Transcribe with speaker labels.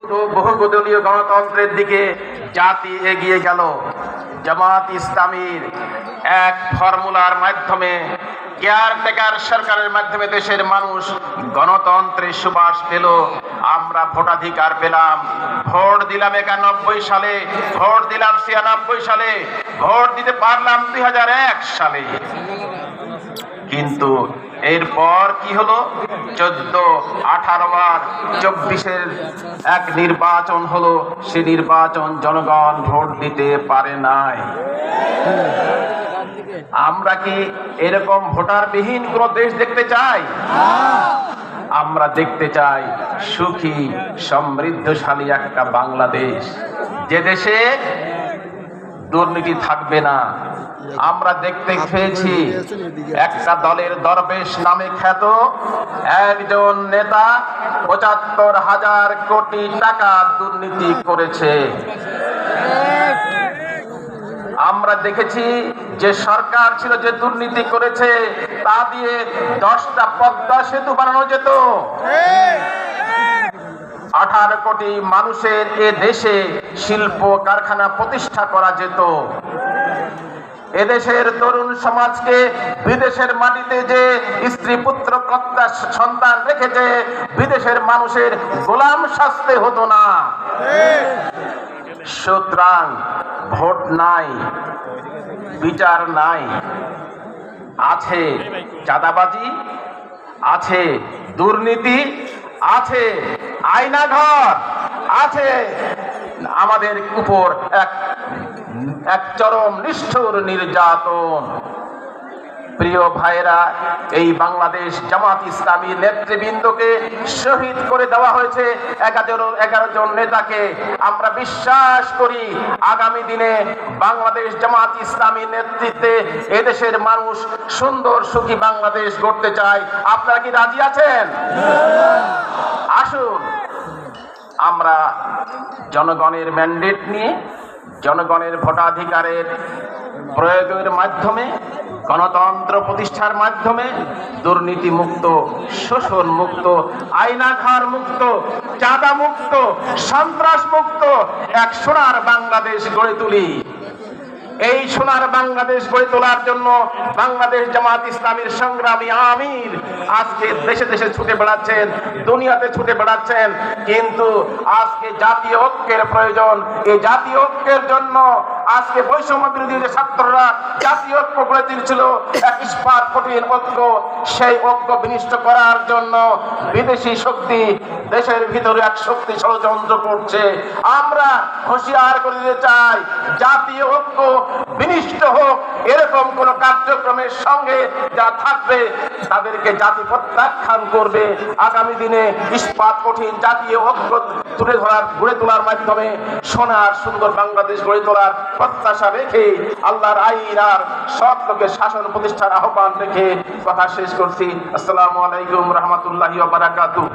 Speaker 1: তো বহুদলীয় গণতন্ত্রের দিকে জাতি এগিয়ে গেল। জামাত ইসলামীর এক ফর্মুলার মাধ্যমে, কেয়ারটেকার সরকারের মাধ্যমে দেশের মানুষ গণতন্ত্রের সুবাস পেল। আমরা ভোটাধিকার পেলাম। ভোট দিলাম 91 সালে, ভোট দিলাম 96 সালে, ভোট দিতে পারলাম 2001 সালে। কিন্তু এরপর কি হলো? 14, 18 আর 24-এর এক নির্বাচন হলো। সে নির্বাচন জনগণ ভোট দিতে পারে নাই। আমরা কি এরকম ভোটারবিহীন কোন দেশ দেখতে চাই? আমরা দেখতে চাই সুখী সমৃদ্ধশালী একটা বাংলাদেশ, যে দেশে দুর্নীতি থাকবে না। আমরা দেখতে পেয়েছি একটা দলের দরবেশ নামে খ্যাত একজন নেতা ৭৫,০০০ কোটি টাকা দুর্নীতি করেছে। আমরা দেখেছি যে সরকার ছিল যে দুর্নীতি করেছে, তা দিয়ে 10টা পদ্মা সেতু বানানো যেত। 18 কোটি মানুষের এ দেশে শিল্প কারখানা প্রতিষ্ঠা করা যেত। এদেশের তরুণ সমাজকে বিদেশের মাটিতে যে স্ত্রী পুত্র কন্যা সন্তান রেখেছে, বিদেশের মানুষের গোলাম সাজতে হতো না। সুতরাং ভোট নাই, বিচার নাই, আছে চাঁদাবাজি, আছে দুর্নীতি, আছে আয়নাঘর, আছে আমাদের উপর এক চরম নিষ্ঠুর নির্যাতন। প্রিয় ভাইরা, এই বাংলাদেশ জামাত ইসলামী নেতৃবৃন্দকে শহীদ করে দেওয়া হয়েছে 11 জন নেতাকে। আমরা বিশ্বাস করি আগামী দিনে বাংলাদেশ জামাত ইসলামী নেতৃত্বে এদেশের মানুষ সুন্দর সুখী বাংলাদেশ গড়তে চায়। আপনারা কি রাজি আছেন? আসুন আমরা জনগণের ম্যান্ডেট নিয়ে, জনগণের ভোটাধিকারের প্রয়োগের মাধ্যমে, গণতন্ত্র প্রতিষ্ঠার মাধ্যমে দুর্নীতি মুক্ত, শোষণ মুক্ত, আয়নাঘর মুক্ত, চাঁদা মুক্ত, সন্ত্রাস মুক্ত এক সোনার বাংলাদেশ গড়ে তুলি। এই সোনার বাংলাদেশ গড়ে তোলার জন্য বাংলাদেশ জামাত ইসলামীর সংগ্রামী আমির আজকে দেশে দেশে ছুটে বেড়াচ্ছেন, দুনিয়াতে ছুটে বেড়াচ্ছেন। কিন্তু আজকে জাতীয় ঐক্যের প্রয়োজন। এই জাতীয় ঐক্যের জন্য আজকে বৈষম্য বিরোধী যে ছাত্ররা জাতীয় ঐক্য গড়ে তুলেছিল, এক ইস্পাত কঠিন ঐক্য, সেই ঐক্য বিনষ্ট করার জন্য বিদেশি শক্তি দেশের ভিতরে এক শক্তি ষড়যন্ত্র করছে। আমরা হুঁশিয়ার করে দিতে চাই, জাতীয় ঐক্য বিনষ্ট হোক, এরকম কোন কার্যক্রমের সঙ্গে যা থাকবে তাদেরকে জাতি প্রত্যাখ্যান করবে। আগামী দিনে ইস্পাত কঠিন জাতীয় ঐক্য গড়ে তোলার মাধ্যমে সোনার সুন্দর বাংলাদেশ গড়ে তোলার প্রত্যাশা রেখে, আল্লাহর আইন আর সৎ লোকের শাসন প্রতিষ্ঠার আহ্বান রেখে কথা শেষ করছি। আসসালামু আলাইকুম রহমতুল্লাহি ওয়া বারাকাতুহু।